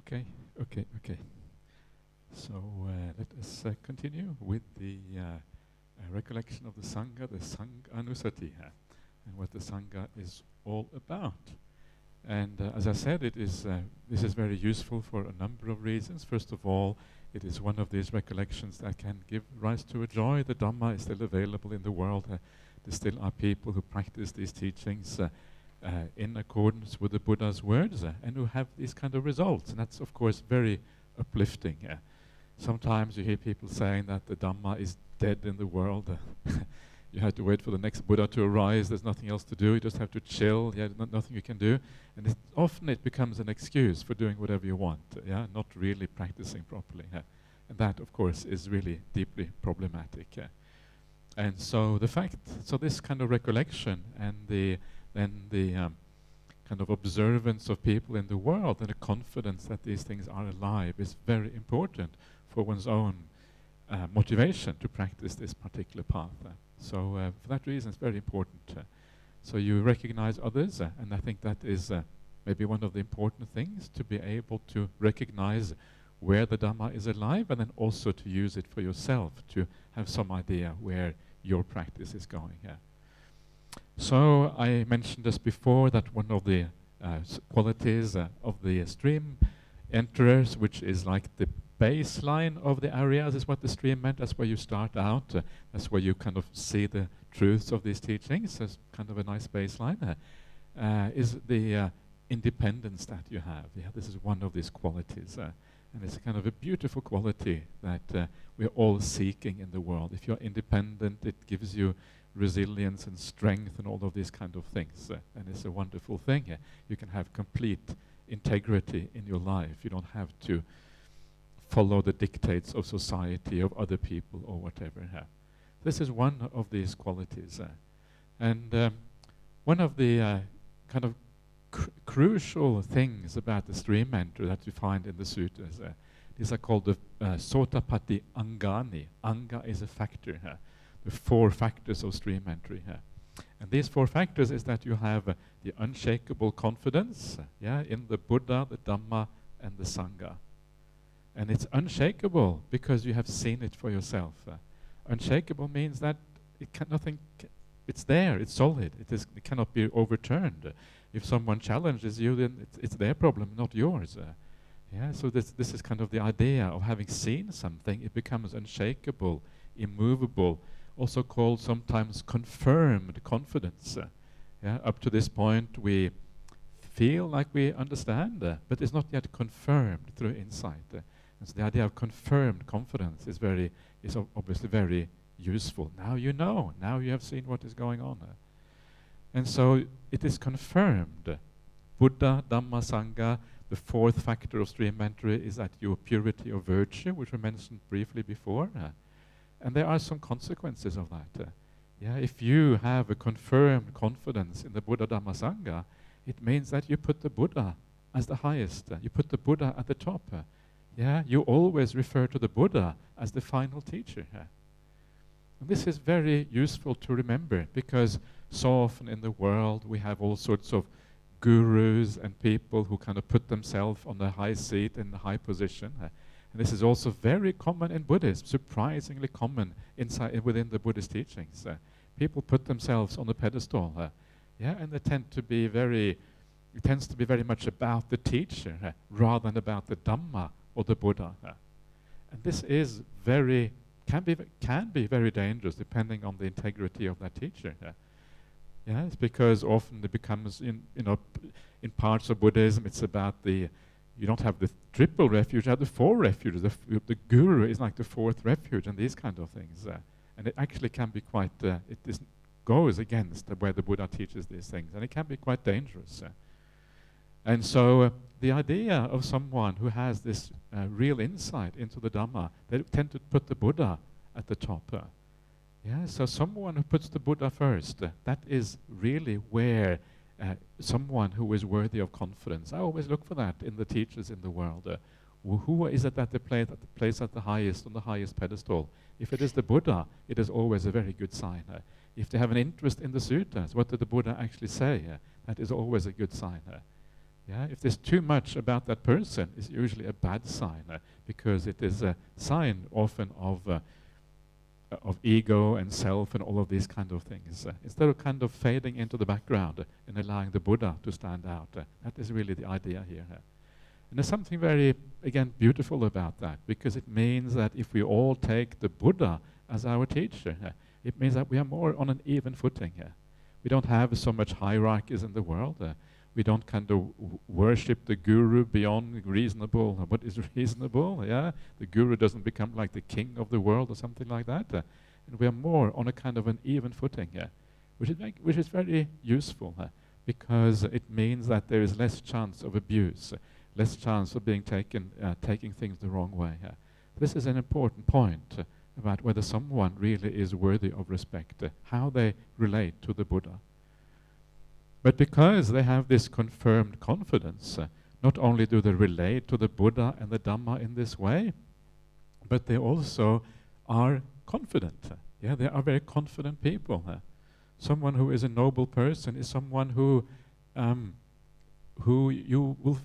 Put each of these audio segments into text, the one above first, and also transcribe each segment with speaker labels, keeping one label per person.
Speaker 1: Okay, okay. So let us continue with the recollection of the Sangha, the Sangha and what the Sangha is all about. And as I said, this is very useful for a number of reasons. First of all, it is one of these recollections that can give rise to a joy. The Dhamma is still available in the world. There still are people who practice these teachings in accordance with the Buddha's words and who have these kind of results. And that's, of course, very uplifting. Sometimes you hear people saying that the Dhamma is dead in the world. You have to wait for the next Buddha to arise. There's nothing else to do. You just have to chill. Nothing you can do. And often it becomes an excuse for doing whatever you want. Not really practicing properly. And that, of course, is really deeply problematic. And so this kind of recollection and the kind of observance of people in the world and the confidence that these things are alive is very important for one's own motivation to practice this particular path. So for that reason, it's very important. So you recognize others, and I think that is maybe one of the important things, to be able to recognize where the Dhamma is alive and then also to use it for yourself, to have some idea where your practice is going. So I mentioned this before, that one of the qualities of the stream enterers, which is like the baseline of the areas, is what the stream meant. That's where you start out. That's where you kind of see the truths of these teachings. That's kind of a nice baseline. Is the independence that you have. This is one of these qualities. And it's kind of a beautiful quality that we're all seeking in the world. If you're independent, it gives you resilience and strength and all of these kind of things. And it's a wonderful thing. You can have complete integrity in your life. You don't have to follow the dictates of society, of other people, or whatever. This is one of these qualities. And one of the kind of crucial things about the stream enter that you find in the sutras, these are called the Sotapatti Angani. Anga is a factor. The 4 factors of stream entry. And these 4 factors is that you have the unshakable confidence in the Buddha, the Dhamma, and the Sangha. And it's unshakable because you have seen it for yourself. Unshakable means that it's there, it's solid, it cannot be overturned. If someone challenges you, then it's their problem, not yours. So this is kind of the idea of having seen something. It becomes unshakable, immovable, also called sometimes confirmed confidence. Up to this point we feel like we understand, but it's not yet confirmed through insight. And so the idea of confirmed confidence is obviously very useful. Now you know, now you have seen what is going on. And so it is confirmed. Buddha, Dhamma, Sangha, the 4th factor of stream entry is that your purity of virtue, which we mentioned briefly before. And there are some consequences of that. If you have a confirmed confidence in the Buddha, Dhamma, Sangha, it means that you put the Buddha as the highest. You put the Buddha at the top. You always refer to the Buddha as the final teacher. And this is very useful to remember, because so often in the world we have all sorts of gurus and people who kind of put themselves on the high seat in the high position. And this is also very common in Buddhism, surprisingly common within the Buddhist teachings. People put themselves on the pedestal, and they tend to be it tends to be very much about the teacher rather than about the Dhamma or the Buddha. And this is can be very dangerous depending on the integrity of that teacher. It's because often it becomes in parts of Buddhism it's about you don't have the triple refuge, you have the 4 refuges. The guru is like the 4th refuge and these kind of things. And it actually can be quite, goes against where the Buddha teaches these things, and it can be quite dangerous. And so the idea of someone who has this real insight into the Dhamma, they tend to put the Buddha at the top. So someone who puts the Buddha first, that is really where someone who is worthy of confidence. I always look for that in the teachers in the world. Who is it that they place at the highest, on the highest pedestal? If it is the Buddha, it is always a very good sign. If they have an interest in the suttas, what did the Buddha actually say? That is always a good sign. Yeah, if there's too much about that person, it's usually a bad sign because it is a sign often of ego and self and all of these kind of things. Instead of kind of fading into the background and allowing the Buddha to stand out, that is really the idea here. And there's something very, again, beautiful about that, because it means that if we all take the Buddha as our teacher, it means that we are more on an even footing. We don't have so much hierarchies in the world. We don't kind of worship the guru beyond reasonable, what is reasonable, yeah? The guru doesn't become like the king of the world or something like that. And we are more on a kind of an even footing, which is very useful, because it means that there is less chance of abuse, less chance of being taking things the wrong way. This is an important point about whether someone really is worthy of respect, how they relate to the Buddha. But because they have this confirmed confidence, not only do they relate to the Buddha and the Dhamma in this way, but they also are confident. Yeah, they are very confident people. Someone who is a noble person is someone who you will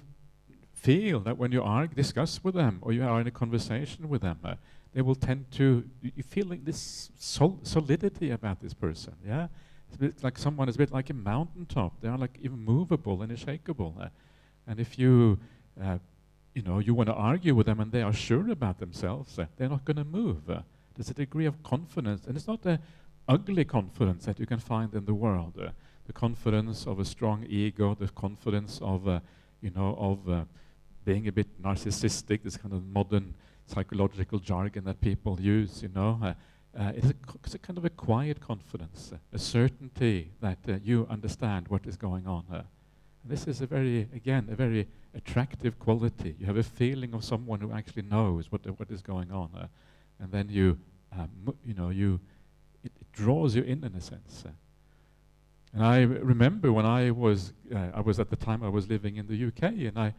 Speaker 1: feel that when you discuss with them or you are in a conversation with them, they will tend to, you feel like this solidity about this person. Yeah, it's a bit like someone is a bit like a mountaintop. They are like immovable and unshakable. And if you want to argue with them and they are sure about themselves, they're not going to move. There's a degree of confidence, and it's not an ugly confidence that you can find in the world. The confidence of a strong ego, the confidence of being a bit narcissistic, this kind of modern psychological jargon that people use, it's a kind of a quiet confidence, a certainty that you understand what is going on. This is a very attractive quality. You have a feeling of someone who actually knows what is going on, and then it draws you in a sense. And I remember when I was at the time I was living in the UK, and I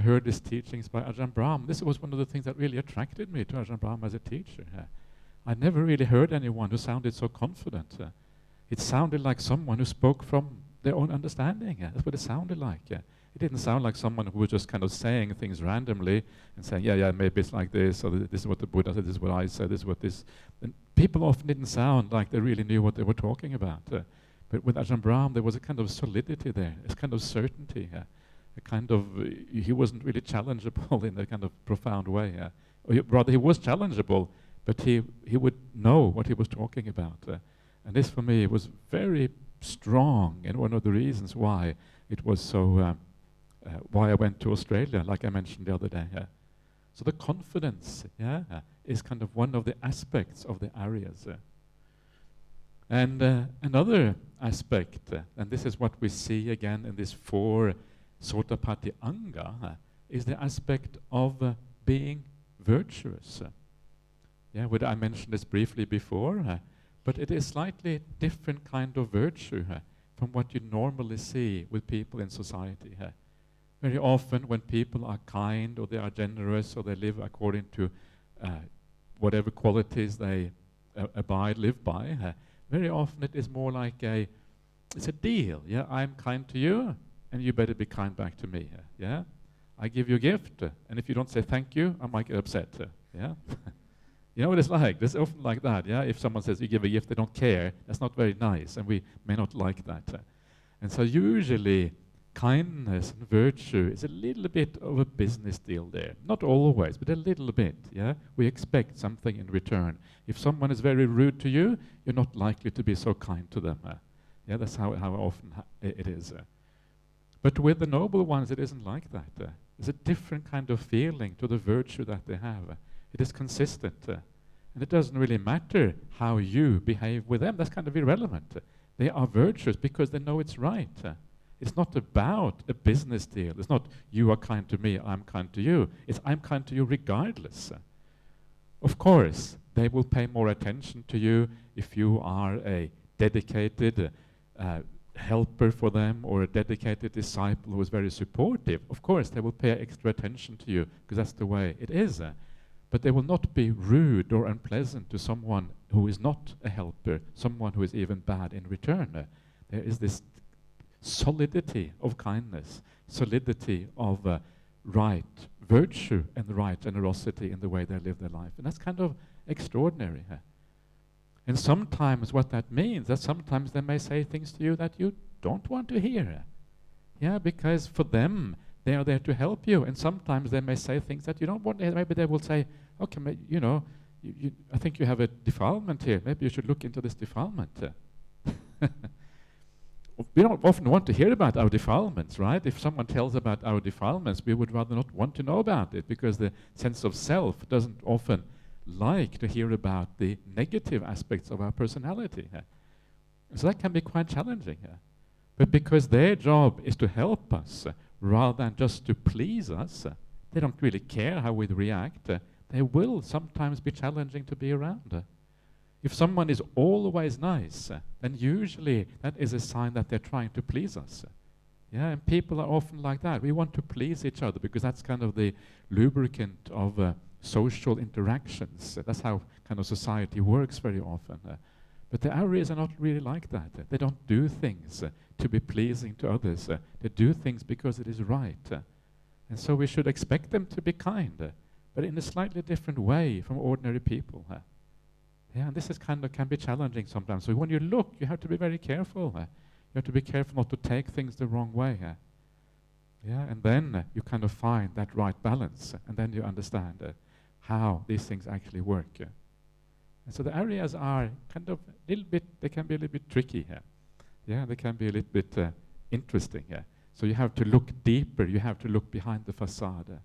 Speaker 1: heard these teachings by Ajahn Brahm. This was one of the things that really attracted me to Ajahn Brahm as a teacher. I never really heard anyone who sounded so confident. It sounded like someone who spoke from their own understanding. That's what it sounded like. It didn't sound like someone who was just kind of saying things randomly and saying, yeah, maybe it's like this, or this is what the Buddha said, this is what I said, this is what this. And people often didn't sound like they really knew what they were talking about. But with Ajahn Brahm, there was a kind of solidity there, a kind of certainty, a kind of, he wasn't really challengeable in a kind of profound way. Rather, he was challengeable, but he would know what he was talking about. And this, for me, was very strong, and one of the reasons why it was so, why I went to Australia, like I mentioned the other day. So the confidence, is kind of one of the aspects of the areas. And another aspect, and this is what we see again in this 4 Sotapatti Anga, is the aspect of being virtuous. I mentioned this briefly before, but it is slightly different kind of virtue from what you normally see with people in society. Very often when people are kind or they are generous or they live according to whatever qualities they live by, very often it is more like it's a deal. I'm kind to you, and you better be kind back to me. I give you a gift, and if you don't say thank you, I might get upset. You know what it's like? It's often like that. If someone says you give a gift, they don't care. That's not very nice, and we may not like that. And so usually, kindness and virtue is a little bit of a business deal there. Not always, but a little bit. We expect something in return. If someone is very rude to you, you're not likely to be so kind to them. That's how often it is. But with the noble ones, it isn't like that. There's a different kind of feeling to the virtue that they have. It is consistent. And it doesn't really matter how you behave with them. That's kind of irrelevant. They are virtuous because they know it's right. It's not about a business deal. It's not you are kind to me, I'm kind to you. It's I'm kind to you regardless. Of course, they will pay more attention to you if you are a dedicated helper for them or a dedicated disciple who is very supportive. Of course, they will pay extra attention to you because that's the way it is. But they will not be rude or unpleasant to someone who is not a helper, someone who is even bad in return. There is this solidity of kindness solidity of right virtue and right generosity in the way they live their life. And that's kind of extraordinary. And sometimes what that means, that sometimes they may say things to you that you don't want to hear. Yeah, because for them, they are there to help you. And sometimes they may say things that you don't want to hear. Maybe they will say, okay, I think you have a defilement here. Maybe you should look into this defilement. We don't often want to hear about our defilements, right? If someone tells about our defilements, we would rather not want to know about it, because the sense of self doesn't often like to hear about the negative aspects of our personality. So that can be quite challenging. But because their job is to help us rather than just to please us, they don't really care how we react. They will sometimes be challenging to be around. If someone is always nice, then usually that is a sign that they're trying to please us. Yeah, and people are often like that. We want to please each other because that's kind of the lubricant of social interactions. That's how kind of society works very often. But the Aryas are not really like that. They don't do things to be pleasing to others. They do things because it is right. And so we should expect them to be kind, but in a slightly different way from ordinary people. Yeah, and this is can be challenging sometimes. So when you look, you have to be very careful. You have to be careful not to take things the wrong way. Yeah, and then you kind of find that right balance, and then you understand how these things actually work. And so the Aryas are kind of they can be a little bit tricky here. Yeah, they can be a little bit interesting here. So you have to look deeper, you have to look behind the facade.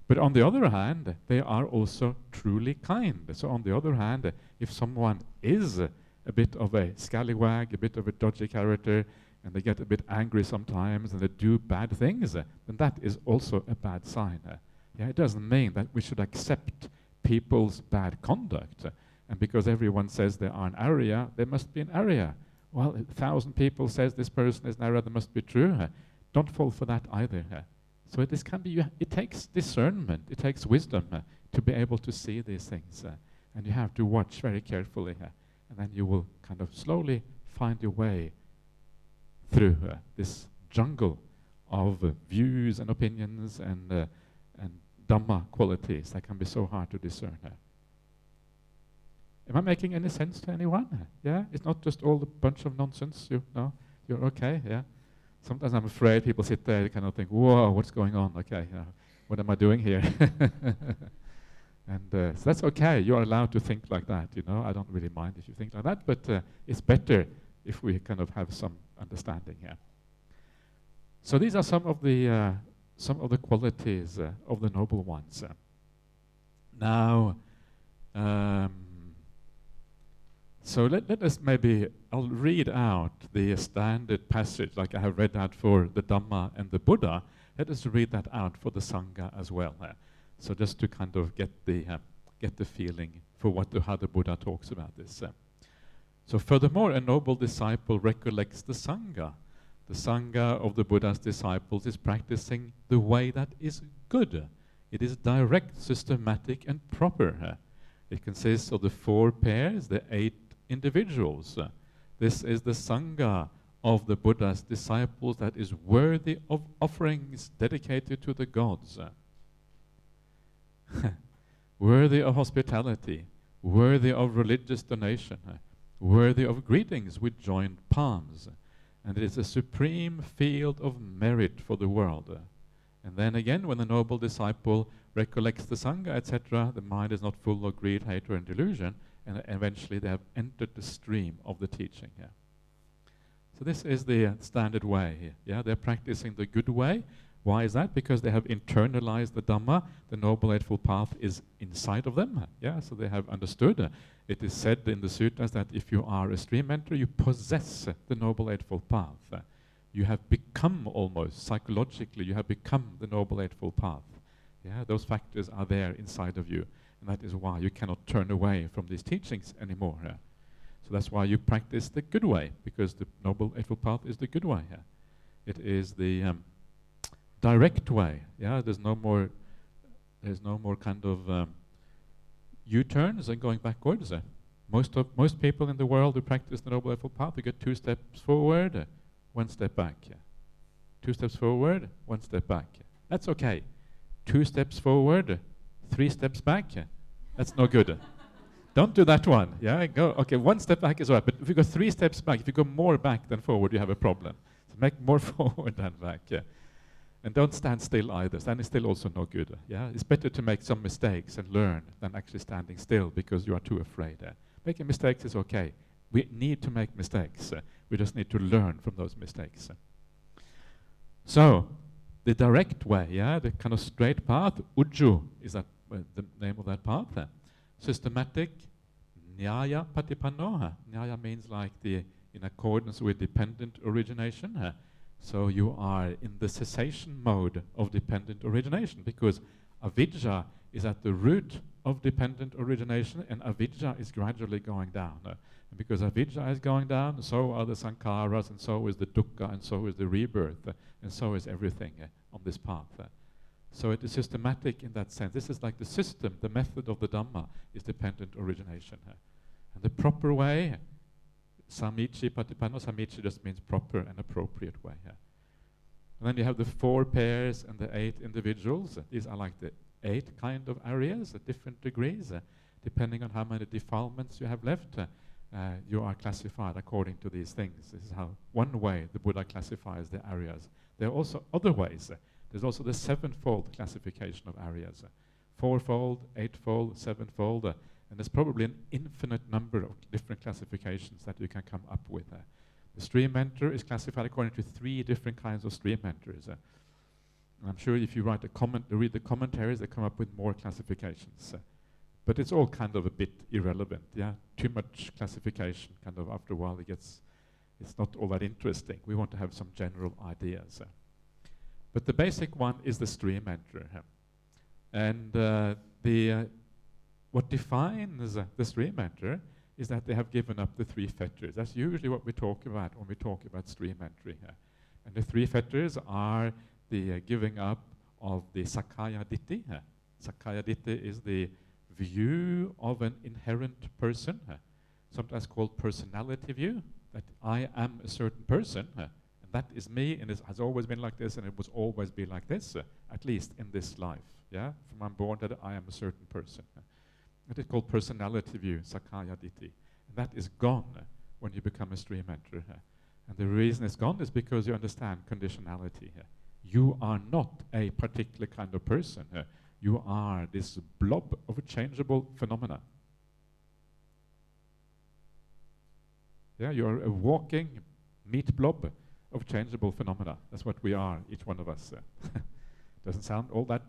Speaker 1: But on the other hand, they are also truly kind. So on the other hand, if someone is a bit of a scallywag, a bit of a dodgy character, and they get a bit angry sometimes, and they do bad things, then that is also a bad sign. Yeah, it doesn't mean that we should accept people's bad conduct. And because everyone says they are an Arya, there must be an Arya. Well, 1,000 people says this person is an Arya, that must be true. Don't fall for that either. So it takes discernment, it takes wisdom to be able to see these things. And you have to watch very carefully. And then you will kind of slowly find your way through this jungle of views and opinions and Dhamma qualities that can be so hard to discern. Am I making any sense to anyone? Yeah? It's not just all a bunch of nonsense. You're okay, yeah? Sometimes I'm afraid people sit there and kind of think, whoa, what's going on? Okay, what am I doing here? And so that's okay. You're allowed to think like that, I don't really mind if you think like that, but it's better if we kind of have some understanding here. So these are some of the qualities of the noble ones. Now, so let us I'll read out the standard passage like I have read out for the Dhamma and the Buddha. Let us read that out for the Sangha as well. So just to kind of get the feeling for how the Buddha talks about this. So furthermore, a noble disciple recollects the Sangha. The Sangha of the Buddha's disciples is practicing the way that is good. It is direct, systematic, and proper. It consists of the 4 pairs, the 8 individuals. This is the Sangha of the Buddha's disciples that is worthy of offerings dedicated to the gods. Worthy of hospitality, worthy of religious donation, worthy of greetings with joined palms. And it is a supreme field of merit for the world. And then again, when the noble disciple recollects the Sangha, etc., the mind is not full of greed, hatred, and delusion, and eventually they have entered the stream of the teaching here. So this is the standard way here. Yeah, they're practicing the good way. Why is that? Because they have internalized the Dhamma. The Noble Eightfold Path is inside of them. Yeah, so they have understood. It is said in the sutras that if you are a stream enterer, you possess the Noble Eightfold Path. You have become almost, psychologically, you have become the Noble Eightfold Path. Yeah, those factors are there inside of you. And that is why you cannot turn away from these teachings anymore. So that's why you practice the good way, because the Noble Eightfold Path is the good way. It is the direct way. Yeah, there's no more kind of U-turns and going backwards. Most people in the world who practice the Noble Eightfold Path, you get 2 steps forward, 1 step back. 2 steps forward, 1 step back. That's okay. 2 steps forward, 3 steps back. That's no good. Don't do that one. Yeah, go. Okay, 1 step back is all right. But if you go 3 steps back, if you go more back than forward, you have a problem. So make more forward than back. Yeah. And don't stand still either. Standing still also no good. Yeah, it's better to make some mistakes and learn than actually standing still because you are too afraid. Making mistakes is okay. We need to make mistakes. We just need to learn from those mistakes. So, the direct way, yeah, the kind of straight path, Ujju is that the name of that path. Systematic, Nyaya Patipanno. Nyaya means like in accordance with dependent origination. So you are in the cessation mode of dependent origination because avidya is at the root of dependent origination and avidya is gradually going down. And because avidya is going down, so are the sankharas, and so is the dukkha, and so is the rebirth, and so is everything on this path. So it is systematic in that sense. This is like the system, the method of the Dhamma is dependent origination. And the proper way, Samichi Patipanno, Samichi just means proper and appropriate way. And then you have the 4 pairs and the 8 individuals. These are like the 8 kind of areas at different degrees. Depending on how many defilements you have left, you are classified according to these things. This is how one way the Buddha classifies the areas. There are also other ways. There's also the 7-fold classification of areas. 4-fold, 8-fold, 7-fold, and there's probably an infinite number of different classifications that you can come up with. The stream mentor is classified according to 3 different kinds of stream mentors. And I'm sure if you read the commentaries, they come up with more classifications. But it's all kind of a bit irrelevant. Yeah, too much classification. Kind of after a while, it's not all that interesting. We want to have some general ideas. But the basic one is the stream mentor. And what defines the stream mentor is that they have given up the 3 fetters. That's usually what we talk about when we talk about stream entry. And the 3 fetters are the giving up of the Sakkaya Ditthi. Sakkaya Ditthi is the view of an inherent person, sometimes called personality view, that I am a certain person, and that is me, and it has always been like this, and it will always be like this, at least in this life. Yeah, from I'm born that I am a certain person. That is called personality view, Sakkaya Ditthi. And that is gone when you become a stream mentor. And the reason it's gone is because you understand conditionality. You are not a particular kind of person. You are this blob of changeable phenomena. Yeah, you are a walking meat blob of changeable phenomena. That's what we are, each one of us. Doesn't sound all that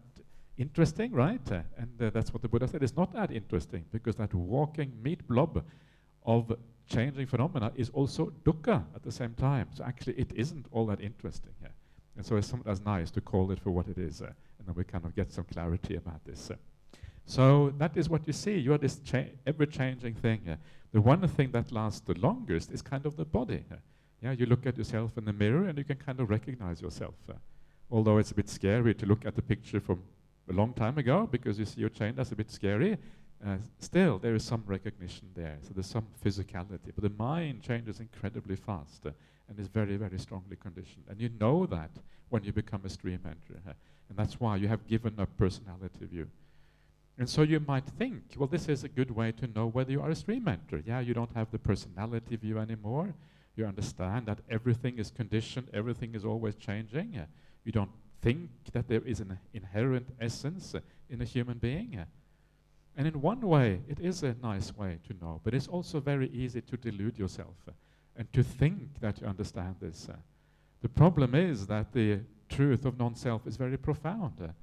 Speaker 1: interesting, right? And that's what the Buddha said. It's not that interesting because that walking meat blob of changing phenomena is also dukkha at the same time. So actually it isn't all that interesting. And so it's sometimes nice to call it for what it is. And then we kind of get some clarity about this. So that is what you see. You are this ever-changing thing. The one thing that lasts the longest is kind of the body. Yeah, you look at yourself in the mirror and you can kind of recognize yourself. Although it's a bit scary to look at the picture from a long time ago because you see your change, that's a bit scary. Still, there is some recognition there. So there's some physicality. But the mind changes incredibly fast and is very, very strongly conditioned. And you know that when you become a stream mentor. And that's why you have given up personality view. And so you might think, well, this is a good way to know whether you are a stream mentor. Yeah, you don't have the personality view anymore. You understand that everything is conditioned, everything is always changing. You don't think that there is an inherent essence in a human being. And in one way, it is a nice way to know, but it's also very easy to delude yourself and to think that you understand this. The problem is that the truth of non-self is very profound,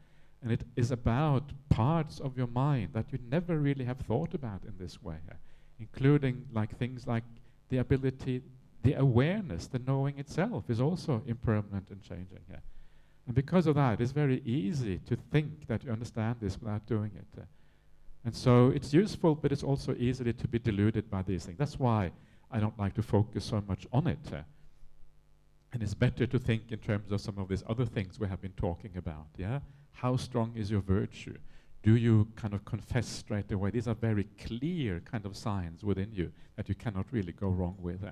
Speaker 1: and it is about parts of your mind that you never really have thought about in this way, including like things like the ability, the awareness, the knowing itself is also impermanent and changing. And because of that, it's very easy to think that you understand this without doing it. And so it's useful, but it's also easy to be deluded by these things. That's why I don't like to focus so much on it. And it's better to think in terms of some of these other things we have been talking about. Yeah, how strong is your virtue? Do you kind of confess straight away? These are very clear kind of signs within you that you cannot really go wrong with.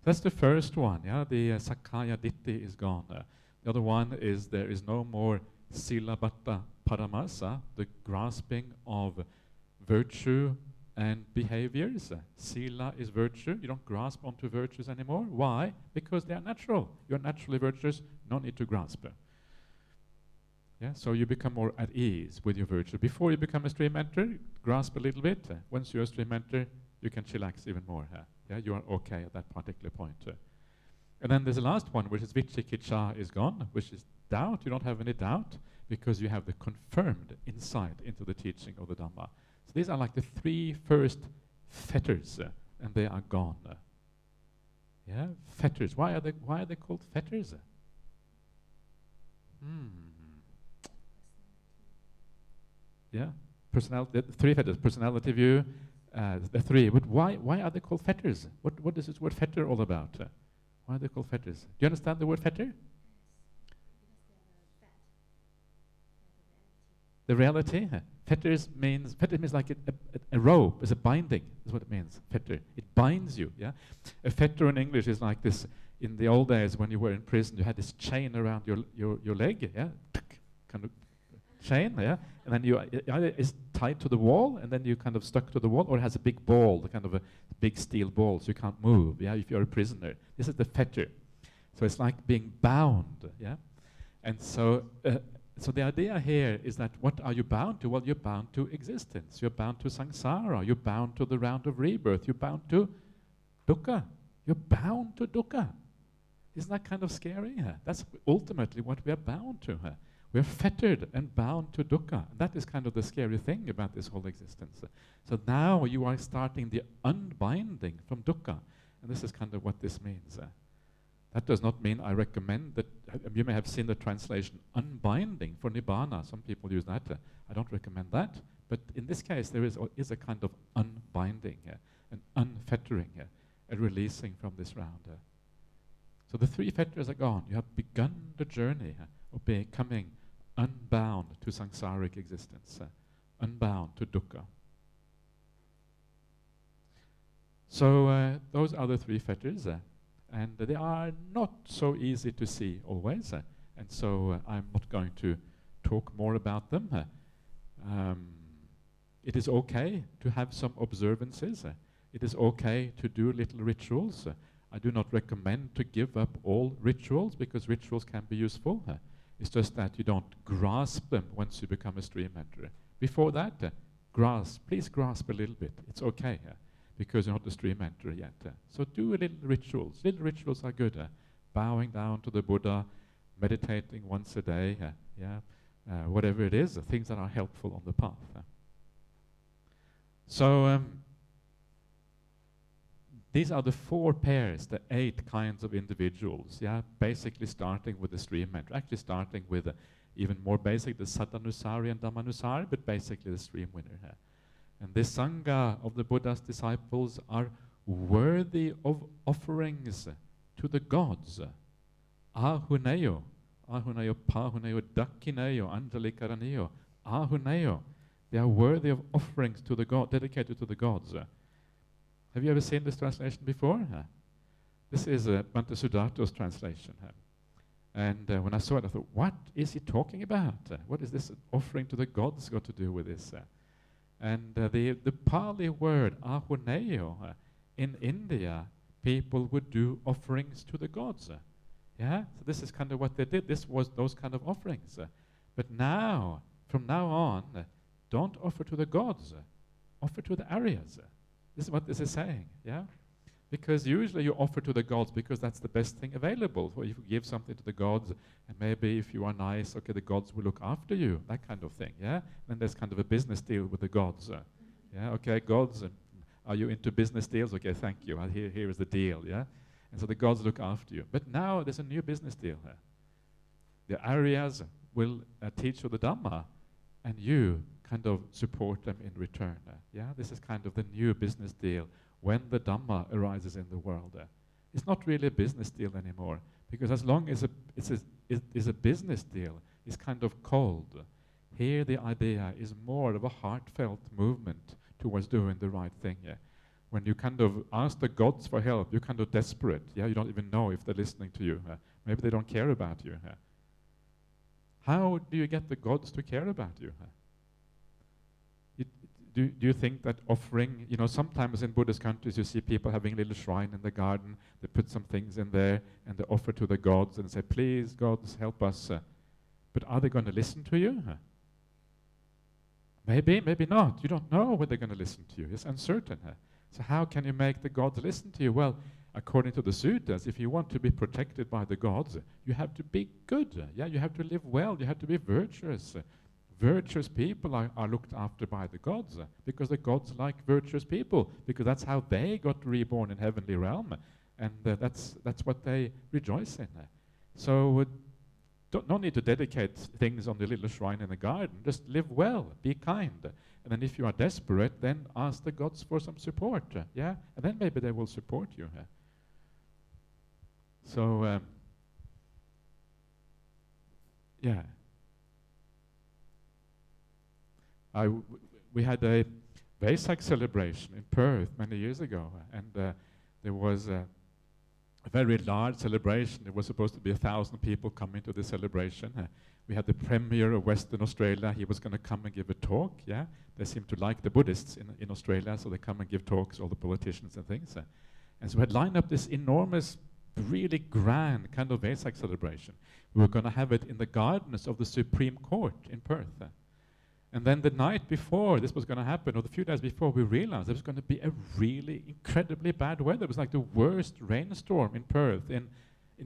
Speaker 1: That's the first one, yeah, the Sakaya Ditti is gone. The other one is there is no more Silabbata Paramasa, the grasping of virtue and behaviors. Sila is virtue. You don't grasp onto virtues anymore. Why? Because they are natural. You're naturally virtuous, no need to grasp. Yeah, so you become more at ease with your virtue. Before you become a stream enter, grasp a little bit. Once you're a stream enter, you can chillax even more. Yeah, you are okay at that particular point. And then there's the last one, which is Vichikicha is gone, which is doubt. You don't have any doubt because you have the confirmed insight into the teaching of the Dhamma. So these are like the three first fetters, and they are gone. Yeah, fetters. Why are they called fetters? Yeah, personality. The three fetters: personality view. The three. But why are they called fetters? What is this word fetter all about? Why are they called fetters? Do you understand the word fetter? The reality. Fetters means like a rope, is a binding. Is what it means. Fetter. It binds you. Yeah. A fetter in English is like this. In the old days, when you were in prison, you had this chain around your leg. Yeah. Kind of chain. Yeah. And then either it's tied to the wall, and then you kind of stuck to the wall, or it has a big ball, the kind of a big steel ball, so you can't move. Yeah. If you're a prisoner, this is the fetter. So it's like being bound. Yeah. And so. So the idea here is that what are you bound to? Well, you're bound to existence. You're bound to samsara. You're bound to the round of rebirth. You're bound to dukkha. You're bound to dukkha. Isn't that kind of scary? That's ultimately what we are bound to. We're fettered and bound to dukkha. And that is kind of the scary thing about this whole existence. So now you are starting the unbinding from dukkha. And this is kind of what this means. That does not mean I recommend that. You may have seen the translation unbinding for nibbana. Some people use that. I don't recommend that. But in this case, there is a kind of unbinding, an unfettering, a releasing from this round. So the three fetters are gone. You have begun the journey of becoming unbound to samsaric existence, unbound to dukkha. So those are the three fetters. And they are not so easy to see always, and so I'm not going to talk more about them. It is okay to have some observances. It is okay to do little rituals. I do not recommend to give up all rituals, because rituals can be useful. It's just that you don't grasp them once you become a stream enterer. Before that, please grasp a little bit. It's okay. Because you're not a stream enterer yet. So do little rituals. Little rituals are good. Bowing down to the Buddha, meditating once a day, whatever it is, things that are helpful on the path. So these are the four pairs, the 8 kinds of individuals. Basically starting with the stream enterer, actually starting with even more basic, the Saddhanusari and Dhammanusari, but basically the stream winner. And this Sangha of the Buddha's disciples are worthy of offerings to the gods. Ahuneyo, pahuneyo, dakkineyo, anjalikaraniyo, ahuneyo. They are worthy of offerings to the God, dedicated to the gods. Have you ever seen this translation before? This is Bhante Sudarto's translation. And when I saw it, I thought, what is he talking about? What is this offering to the gods got to do with this? And the Pali word, ahuneyo, in India, people would do offerings to the gods. So this is kind of what they did. This was those kind of offerings. But now, from now on, don't offer to the gods. Offer to the Aryas. This is what this is saying, Because usually you offer to the gods because that's the best thing available. So if you give something to the gods, and maybe if you are nice, okay, the gods will look after you, that kind of thing, Then there's kind of a business deal with the gods. Okay, gods, are you into business deals? Okay, thank you. Here is the deal, And so the gods look after you. But now there's a new business deal. The Aryas will teach you the Dhamma, and you kind of support them in return. This is kind of the new business deal. When the Dhamma arises in the world, it's not really a business deal anymore, because as long as it is a business deal, it's kind of cold. Here the idea is more of a heartfelt movement towards doing the right thing. when you kind of ask the gods for help, you're kind of desperate. Yeah, you don't even know if they're listening to you. Maybe they don't care about you. How do you get the gods to care about you? Do you think that offering, sometimes in Buddhist countries you see people having a little shrine in the garden, they put some things in there and they offer to the gods and say, please gods help us. But are they going to listen to you? Maybe, maybe not. You don't know when they're going to listen to you. It's uncertain. So how can you make the gods listen to you? Well, according to the suttas, if you want to be protected by the gods, you have to be good. Yeah, you have to live well. You have to be virtuous. Virtuous people are looked after by the gods because the gods like virtuous people, because that's how they got reborn in heavenly realm, and that's what they rejoice in. So no need to dedicate things on the little shrine in the garden. Just live well, be kind, and then if you are desperate, then ask the gods for some support. Yeah, and then maybe they will support you. So yeah. We had a Vesak celebration in Perth many years ago, and there was a very large celebration. It was supposed to be 1,000 people coming to the celebration. We had the Premier of Western Australia. He was going to come and give a talk. Yeah, they seem to like the Buddhists in Australia, so they come and give talks, all the politicians and things. And so we had lined up this enormous, really grand kind of Vesak celebration. We were going to have it in the gardens of the Supreme Court in Perth. And then the night before this was going to happen, or the few days before, we realized there was going to be a really incredibly bad weather. It was like the worst rainstorm in Perth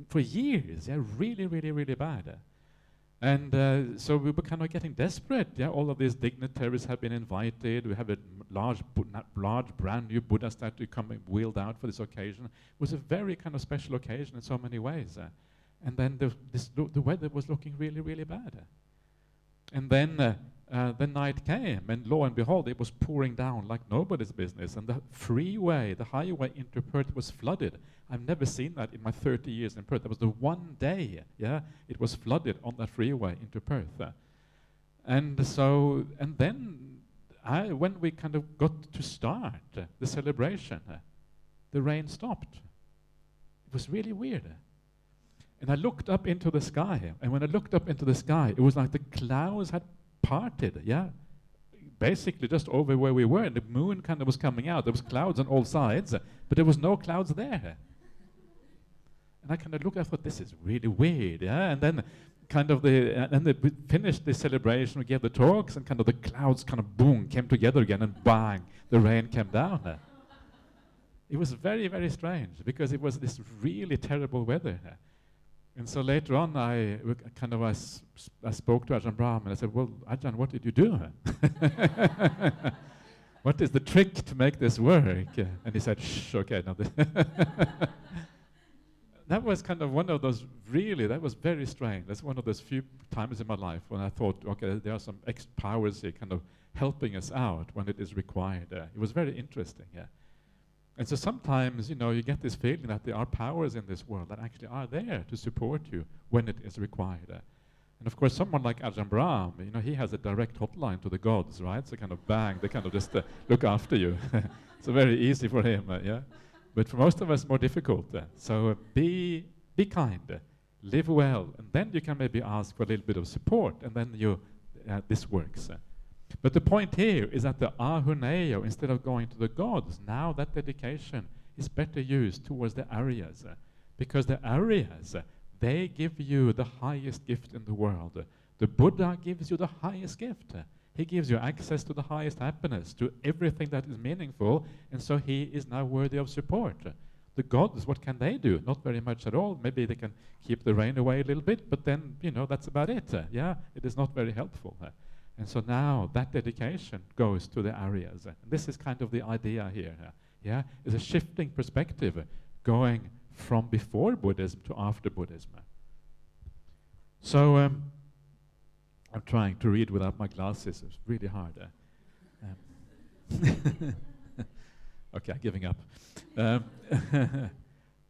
Speaker 1: for years. Yeah, really, really, really bad. And so we were kind of getting desperate. Yeah, all of these dignitaries have been invited. We have a large brand new Buddha statue coming wheeled out for this occasion. It was a very kind of special occasion in so many ways. And then the weather was looking really, really bad. And then the night came, and lo and behold, it was pouring down like nobody's business. And the freeway, the highway into Perth was flooded. I've never seen that in my 30 years in Perth. That was the one day, yeah, it was flooded on that freeway into Perth. And then when we kind of got to start the celebration, the rain stopped. It was really weird. And I looked up into the sky, and when I looked up into the sky, it was like the clouds had parted, yeah, basically just over where we were, and the moon kind of was coming out. There was clouds on all sides, but there was no clouds there. And I kind of looked, I thought, this is really weird, yeah. And then we finished the celebration, we gave the talks, and kind of the clouds kind of boom came together again, and bang, the rain came down. It was very, very strange because it was this really terrible weather. And so later on, I spoke to Ajahn Brahm, and I said, well, Ajahn, what did you do? What is the trick to make this work? And he said, shh, okay. No. That was kind of one of those, really, that was very strange. That's one of those few times in my life when I thought, okay, there are some powers here kind of helping us out when it is required. It was very interesting, yeah. And so sometimes, you get this feeling that there are powers in this world that actually are there to support you when it is required. And of course, someone like Ajahn Brahm, he has a direct hotline to the gods, right? So kind of bang, they kind of just look after you. So very easy for him, yeah? But for most of us, more difficult. So be kind, live well, and then you can maybe ask for a little bit of support, and then this works. But the point here is that the ahuneyo, instead of going to the gods, now that dedication is better used towards the aryas. Because the aryas, they give you the highest gift in the world. The Buddha gives you the highest gift. He gives you access to the highest happiness, to everything that is meaningful, and so he is now worthy of support. The gods, what can they do? Not very much at all. Maybe they can keep the rain away a little bit, but then, that's about it. Yeah, it is not very helpful. And so now that dedication goes to the aryas. And this is kind of the idea here. Yeah, it's a shifting perspective going from before Buddhism to after Buddhism. So I'm trying to read without my glasses. It's really hard. Okay, I'm giving up.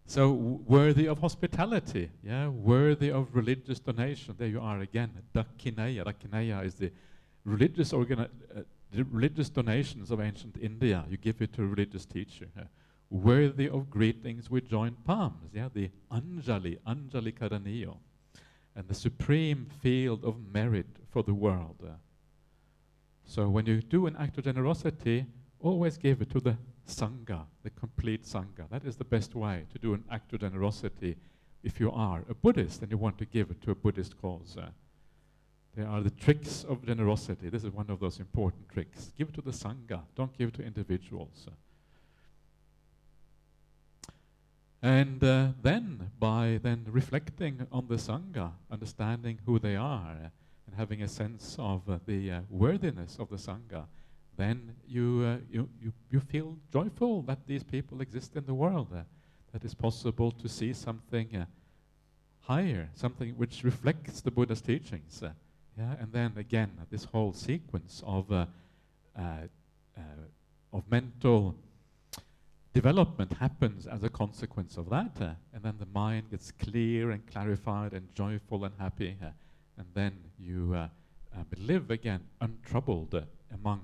Speaker 1: So worthy of hospitality, yeah, worthy of religious donation. There you are again. Dakineya. Dakineya is the religious the religious donations of ancient India, you give it to a religious teacher. Worthy of greetings with joint palms, yeah, the Anjali, Anjali Karaniyo, and the supreme field of merit for the world. So when you do an act of generosity, always give it to the Sangha, the complete Sangha. That is the best way to do an act of generosity if you are a Buddhist and you want to give it to a Buddhist cause. There are the tricks of generosity. This is one of those important tricks. Give it to the Sangha, don't give it to individuals. And then, by reflecting on the Sangha, understanding who they are, and having a sense of the worthiness of the Sangha, then you feel joyful that these people exist in the world, that it's possible to see something higher, something which reflects the Buddha's teachings. And then again, this whole sequence of mental development happens as a consequence of that, and then the mind gets clear and clarified and joyful and happy, and then you live again untroubled among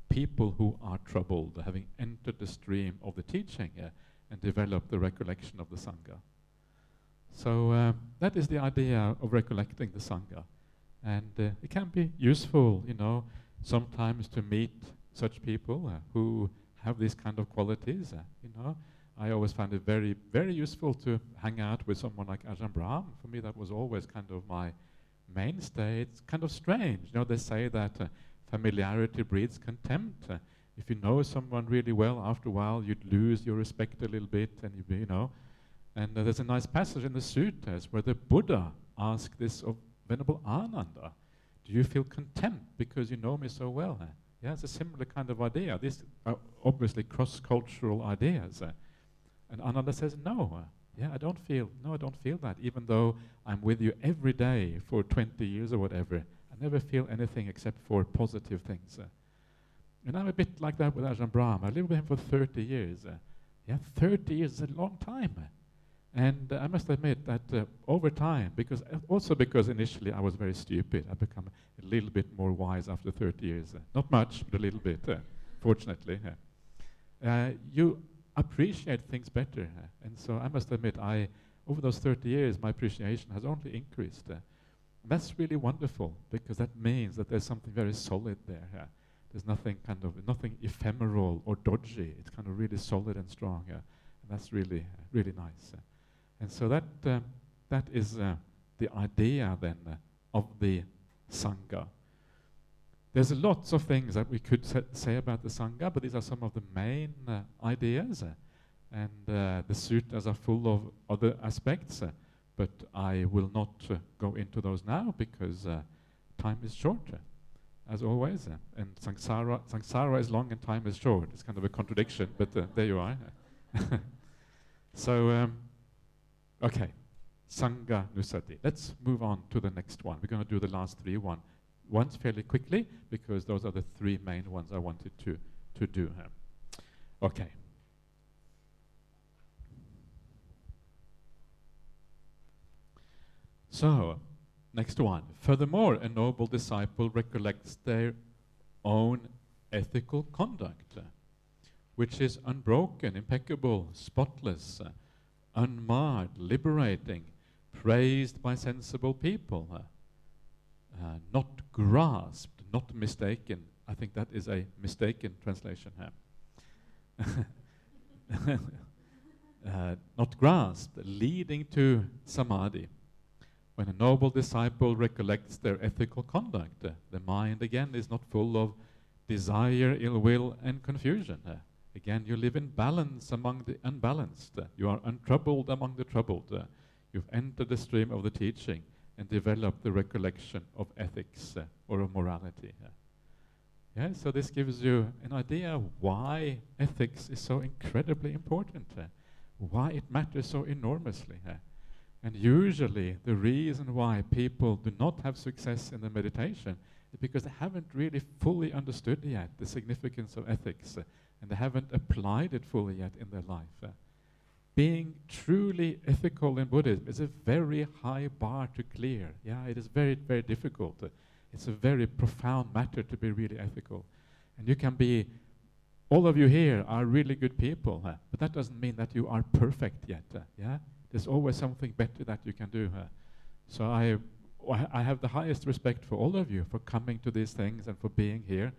Speaker 1: people who are troubled, having entered the stream of the teaching and developed the recollection of the Sangha. So that is the idea of recollecting the Sangha. And it can be useful, sometimes to meet such people who have these kind of qualities. I always find it very, very useful to hang out with someone like Ajahn Brahm. For me, that was always kind of my mainstay. It's kind of strange. They say that familiarity breeds contempt. If you know someone really well, after a while you'd lose your respect a little bit, and And there's a nice passage in the Suttas where the Buddha asked this of Venerable Ananda: do you feel contempt because you know me so well? Yeah, it's a similar kind of idea. These are obviously cross-cultural ideas. And Ananda says, no, I don't feel that. Even though I'm with you every day for 20 years or whatever, I never feel anything except for positive things. And I'm a bit like that with Ajahn Brahm. I lived with him for 30 years. 30 years is a long time. And I must admit that over time, because initially I was very stupid, I become a little bit more wise after 30 years. Not much, but a little bit, fortunately. You appreciate things better. And so I must admit, over those 30 years, my appreciation has only increased. That's really wonderful, because that means that there's something very solid there. There's nothing ephemeral or dodgy. It's kind of really solid and strong. And that's really, really nice. And so that is the idea then of the Sangha. There's lots of things that we could say about the Sangha, but these are some of the main ideas. And the suttas are full of other aspects, but I will not go into those now because time is short, as always. And samsara is long and time is short. It's kind of a contradiction, but there you are. So, okay, Sangha Nusati. Let's move on to the next one. We're going to do the last three ones fairly quickly, because those are the three main ones I wanted to do. Okay. So, next one. Furthermore, a noble disciple recollects their own ethical conduct, which is unbroken, impeccable, spotless, unmarred, liberating, praised by sensible people, not grasped, not mistaken. I think that is a mistaken translation here. Not grasped, leading to samadhi. When a noble disciple recollects their ethical conduct, the mind again is not full of desire, ill will, and confusion. Again, you live in balance among the unbalanced. You are untroubled among the troubled. You've entered the stream of the teaching and developed the recollection of ethics or of morality. So this gives you an idea why ethics is so incredibly important, why it matters so enormously. And usually the reason why people do not have success in the meditation is because they haven't really fully understood yet the significance of ethics, and they haven't applied it fully yet in their life. Being truly ethical in Buddhism is a very high bar to clear. It is very, very difficult. It's a very profound matter to be really ethical. And you can be, all of you here are really good people, but that doesn't mean that you are perfect yet. Yeah, there's always something better that you can do. So I have the highest respect for all of you for coming to these things and for being here,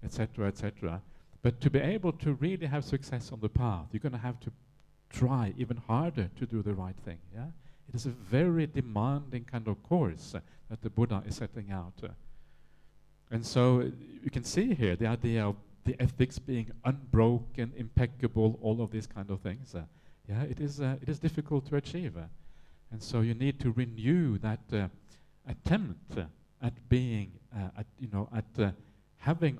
Speaker 1: etc., etc. But to be able to really have success on the path, you're going to have to try even harder to do the right thing. Yeah, it is a very demanding kind of course that the Buddha is setting out. And so you can see here the idea of the ethics being unbroken, impeccable, all of these kind of things. Yeah, it is difficult to achieve. And so you need to renew that attempt at being, at having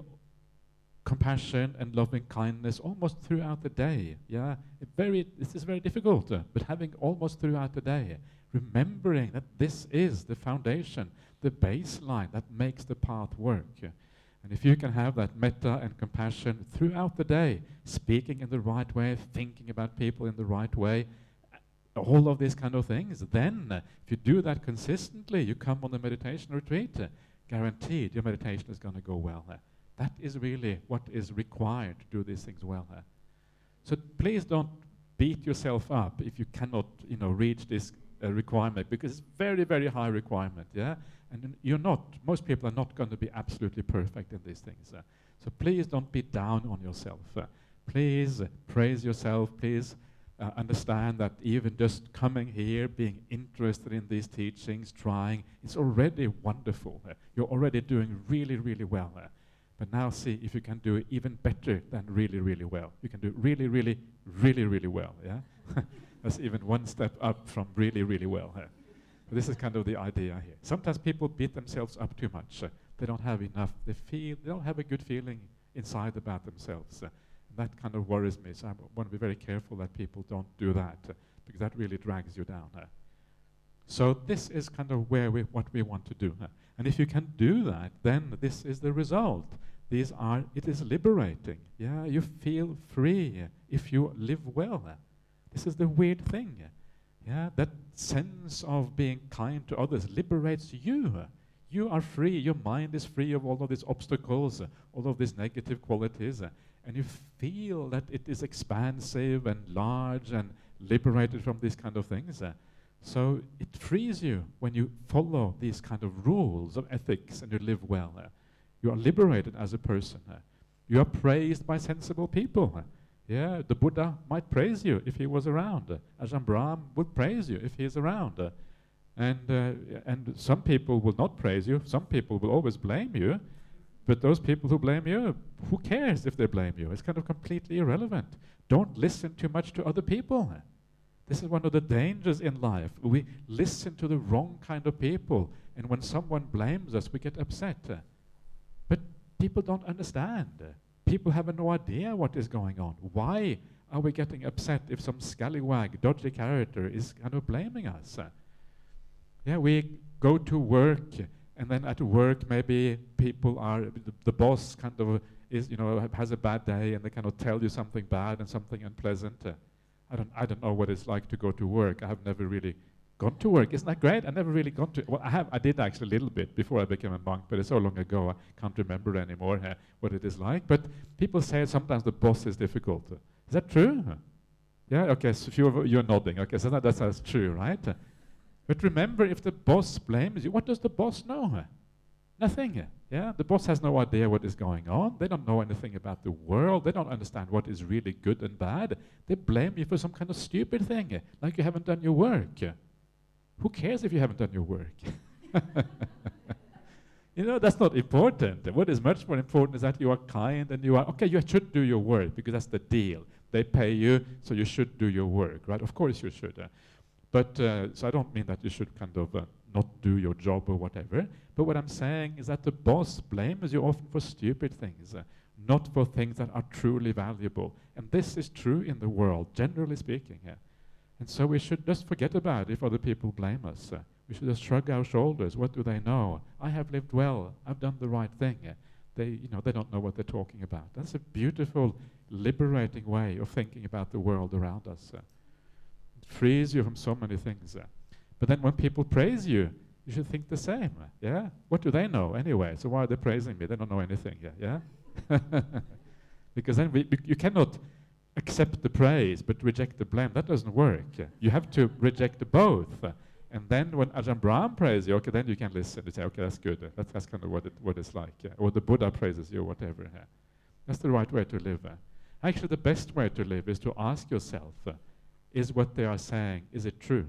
Speaker 1: compassion and loving kindness almost throughout the day. Yeah, this is very difficult, but having almost throughout the day, remembering that this is the foundation, the baseline that makes the path work. And if you can have that metta and compassion throughout the day, speaking in the right way, thinking about people in the right way, all of these kind of things, then if you do that consistently, you come on a meditation retreat, guaranteed your meditation is going to go well. That is really what is required to do these things well. So please don't beat yourself up if you cannot, reach this requirement, because it's very, very high requirement. Yeah, and most people are not going to be absolutely perfect in these things. So please don't be down on yourself. Please praise yourself. Please understand that even just coming here, being interested in these teachings, trying, it's already wonderful. You're already doing really, really well. But now see if you can do it even better than really, really well. You can do really, really, really, really well. Yeah, that's even one step up from really, really well. This is kind of the idea here. Sometimes people beat themselves up too much. They don't have enough. They don't have a good feeling inside about themselves. That kind of worries me. So I want to be very careful that people don't do that, because that really drags you down. So this is kind of what we want to do. And if you can do that, then this is the result. It is liberating. Yeah, you feel free if you live well. This is the weird thing. Yeah, that sense of being kind to others liberates you. You are free. Your mind is free of all of these obstacles, all of these negative qualities, and you feel that it is expansive and large and liberated from these kind of things. So it frees you when you follow these kind of rules of ethics and you live well. You are liberated as a person. You are praised by sensible people. Yeah, the Buddha might praise you if he was around. Ajahn Brahm would praise you if he is around. And some people will not praise you. Some people will always blame you. But those people who blame you, who cares if they blame you? It's kind of completely irrelevant. Don't listen too much to other people. This is one of the dangers in life. We listen to the wrong kind of people, and when someone blames us, we get upset. But people don't understand. People have no idea what is going on. Why are we getting upset if some scallywag, dodgy character is kind of blaming us? Yeah, we go to work, and then at work maybe people the boss kind of has a bad day, and they kind of tell you something bad and something unpleasant. I don't know what it's like to go to work. I have never really gone to work. Isn't that great? I never really gone to. Well, I did actually a little bit before I became a monk, but it's so long ago I can't remember anymore what it is like. But people say sometimes the boss is difficult. Is that true? Yeah. Okay. So you're nodding. Okay. So that's true, right? But remember, if the boss blames you, what does the boss know? Nothing. Yeah, the boss has no idea what is going on. They don't know anything about the world. They don't understand what is really good and bad. They blame you for some kind of stupid thing, like you haven't done your work. Who cares if you haven't done your work? That's not important. What is much more important is that you are kind and you should do your work, because that's the deal. They pay you, so you should do your work, right? Of course you should. So I don't mean that you should kind of not do your job or whatever. But what I'm saying is that the boss blames you often for stupid things, not for things that are truly valuable. And this is true in the world, generally speaking. And so we should just forget about it if other people blame us. We should just shrug our shoulders. What do they know? I have lived well. I've done the right thing. They don't know what they're talking about. That's a beautiful, liberating way of thinking about the world around us. It frees you from so many things. But then when people praise you, you should think the same. Yeah? What do they know anyway? So why are they praising me? They don't know anything. Yeah? Because then you cannot accept the praise but reject the blame. That doesn't work. You have to reject both. And then when Ajahn Brahm praises you, okay, then you can listen and say, okay, that's good. That's kind of what it's like. Or the Buddha praises you, or whatever. That's the right way to live. Actually, the best way to live is to ask yourself, is what they are saying, is it true?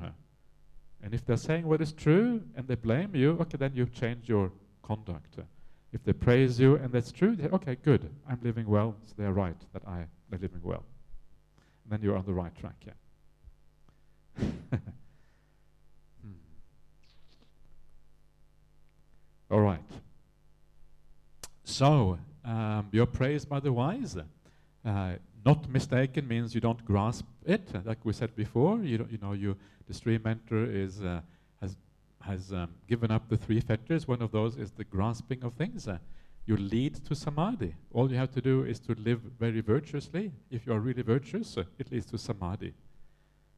Speaker 1: And if they're saying what is true and they blame you, okay, then you change your conduct. If they praise you and that's true, they say, okay, good, I'm living well, so they're right that I'm living well. And then you're on the right track. All right. So, you're praised by the wise. Not mistaken means you don't grasp it. Like we said before, the stream mentor has given up the 3 fetters. One of those is the grasping of things. You lead to samadhi. All you have to do is to live very virtuously. If you are really virtuous, it leads to samadhi.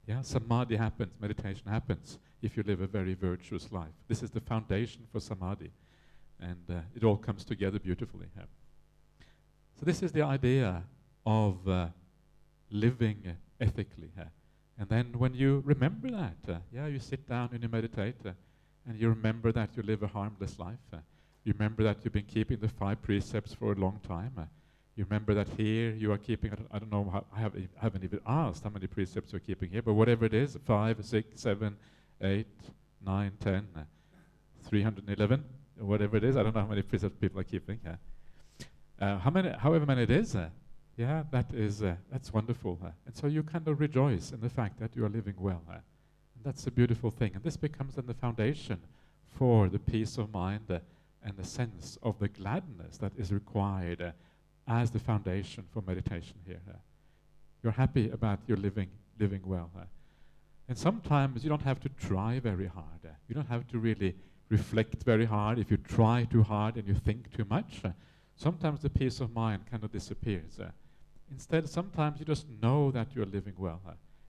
Speaker 1: Yeah, samadhi happens, meditation happens, if you live a very virtuous life. This is the foundation for samadhi. And it all comes together beautifully. So this is the idea of living ethically. And then when you remember that, you sit down and you meditate, and you remember that you live a harmless life. You remember that you've been keeping the 5 precepts for a long time. You remember that here you are keeping, I don't know, I haven't even asked how many precepts you're keeping here, but whatever it is, 5, 6, 7, 8, 9, 10, 311, whatever it is, I don't know how many precepts people are keeping. However many it is, that's wonderful. And so you kind of rejoice in the fact that you are living well. And that's a beautiful thing. And this becomes then the foundation for the peace of mind and the sense of the gladness that is required as the foundation for meditation here. You're happy about your living well. And sometimes you don't have to try very hard. You don't have to really reflect very hard. If you try too hard and you think too much, sometimes the peace of mind kind of disappears. Instead, sometimes you just know that you're living well.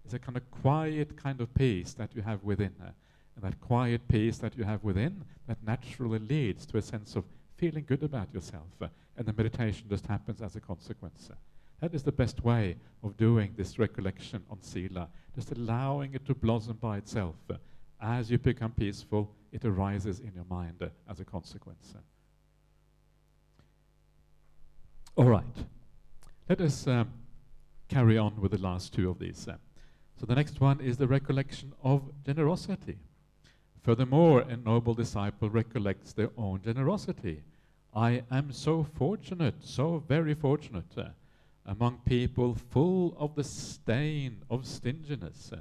Speaker 1: It's a kind of quiet kind of peace that you have within. And that quiet peace that you have within, that naturally leads to a sense of feeling good about yourself. And the meditation just happens as a consequence. That is the best way of doing this recollection on sila, just allowing it to blossom by itself. As you become peaceful, it arises in your mind as a consequence. All right. Let us carry on with the last 2 of these. So the next one is the recollection of generosity. Furthermore, a noble disciple recollects their own generosity. I am so fortunate, so very fortunate, among people full of the stain of stinginess.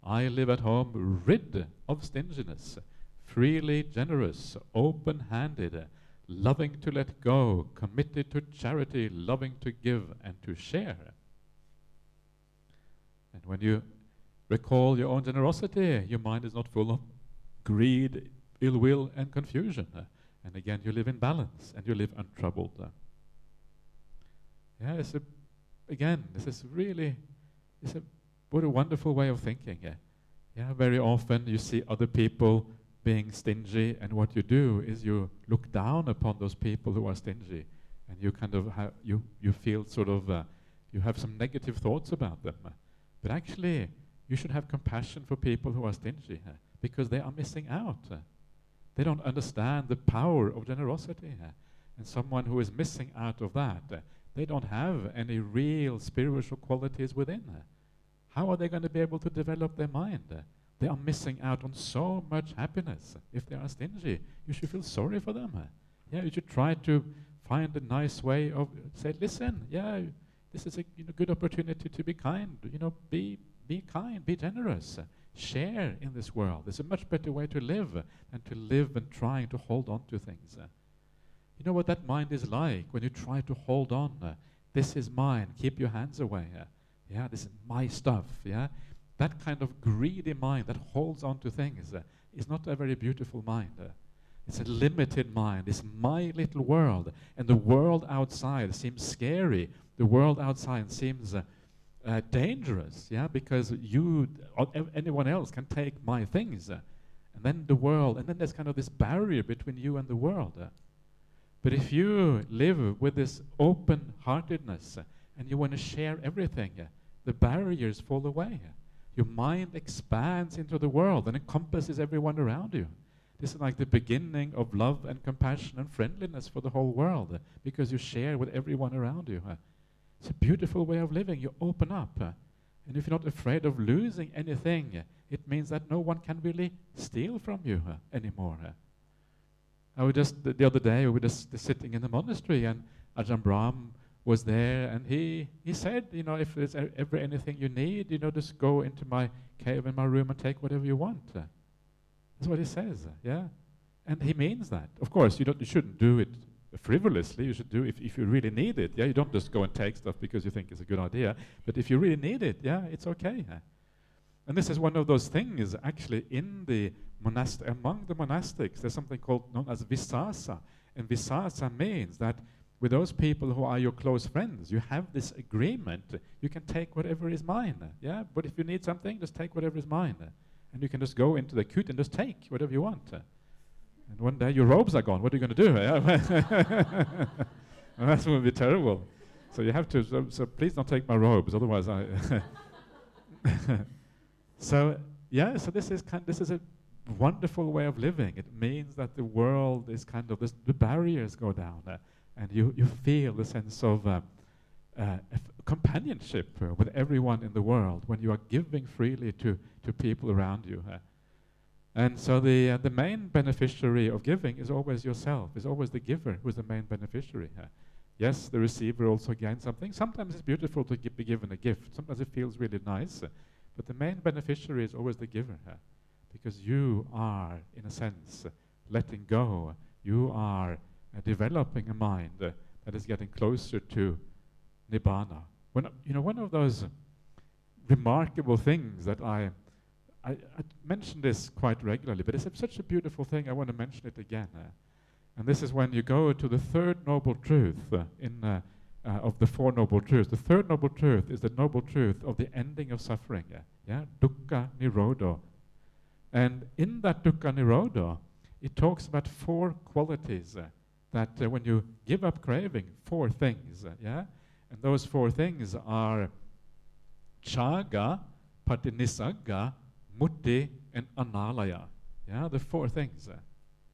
Speaker 1: I live at home rid of stinginess, freely generous, open-handed, loving to let go, committed to charity, loving to give and to share. And when you recall your own generosity, your mind is not full of greed, ill will, and confusion. And again, you live in balance and you live untroubled. This is really, what a wonderful way of thinking. Very often you see other people being stingy, and what you do is you look down upon those people who are stingy, and you kind of you feel sort of you have some negative thoughts about them. But actually, you should have compassion for people who are stingy, because they are missing out. They don't understand the power of generosity. And someone who is missing out of that, they don't have any real spiritual qualities within. How are they going to be able to develop their mind? They are missing out on so much happiness. If they are stingy, you should feel sorry for them. You should try to find a nice way of say, listen, this is a good opportunity to be kind. Be kind, be generous. Share in this world. There's a much better way to live than to live and trying to hold on to things. You know what that mind is like when you try to hold on. This is mine. Keep your hands away. This is my stuff. That kind of greedy mind that holds on to things is not a very beautiful mind. It's a limited mind. It's my little world. And the world outside seems scary. The world outside seems dangerous, because you or anyone else can take my things. And then the world, and then there's kind of this barrier between you and the world. But if you live with this open-heartedness and you want to share everything, the barriers fall away. Your mind expands into the world and encompasses everyone around you. This is like the beginning of love and compassion and friendliness for the whole world, because you share with everyone around you. It's a beautiful way of living. You open up. And if you're not afraid of losing anything, it means that no one can really steal from you anymore. I was just, the other day, we were just sitting in the monastery, and Ajahn Brahm was there, and he said, if there's ever anything you need, just go into my cave in my room and take whatever you want. That's what he says, yeah? And he means that. Of course, you shouldn't do it frivolously. You should do it if you really need it, yeah? You don't just go and take stuff because you think it's a good idea. But if you really need it, yeah, it's okay. And this is one of those things, actually, in the among the monastics, there's something known as visasa. And visasa means that with those people who are your close friends, you have this agreement. You can take whatever is mine, yeah? But if you need something, just take whatever is mine. And you can just go into the cute and just take whatever you want. And one day your robes are gone. What are you going to do? Well, that would be terrible. So you have to, so please don't take my robes, otherwise I... So, yeah, so this is a wonderful way of living. It means that the world is kind of, the barriers go down, and you feel the sense of companionship with everyone in the world when you are giving freely to people around you. And so the main beneficiary of giving is always yourself, is always the giver who is the main beneficiary. Yes, the receiver also gains something. Sometimes it's beautiful to be given a gift. Sometimes it feels really nice. But the main beneficiary is always the giver, because you are, in a sense, letting go. You are developing a mind that is getting closer to Nibbana. One of those remarkable things that I mention this quite regularly, but it's such a beautiful thing, I want to mention it again. And this is when you go to the third noble truth of the Four Noble Truths. The third noble truth is the noble truth of the ending of suffering, dukkha nirodha. And in that dukkha nirodha, it talks about four qualities that when you give up craving, four things, and those four things are chaga, patinisagga, mutti, and analaya. The four things.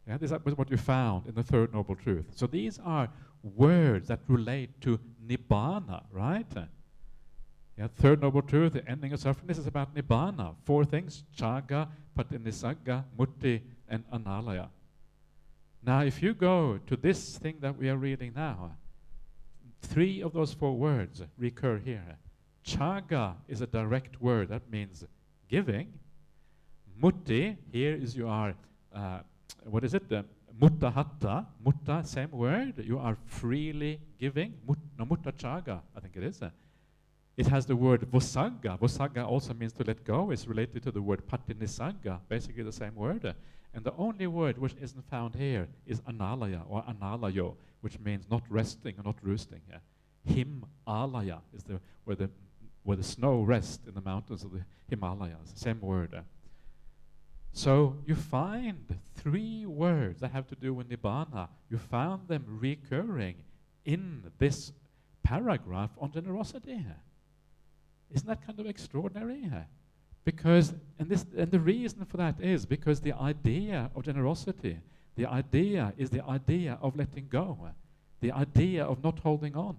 Speaker 1: This is what you found in the third noble truth. So these are words that relate to Nibbana, right? Third noble truth, the ending of suffering. This is about Nibbana. Four things: chaga, patinisagga, mutti, and analaya. Now, if you go to this thing that we are reading now, three of those four words recur here. Chaga is a direct word. That means giving. Mutti, here is you are, what is it? Mutta hatta, mutta, same word. You are freely giving. Mutta chaga, I think it is. It has the word vosagga. Vosagga also means to let go. It's related to the word patinisagga, basically the same word. And the only word which isn't found here is analaya or analayo, which means not resting or not roosting. Him alaya is where the snow rests in the mountains of the Himalayas. Same word. So you find three words that have to do with Nibbana. You found them recurring in this paragraph on generosity. Isn't that kind of extraordinary? Because, and the reason for that is because the idea of generosity, the idea is the idea of letting go, the idea of not holding on.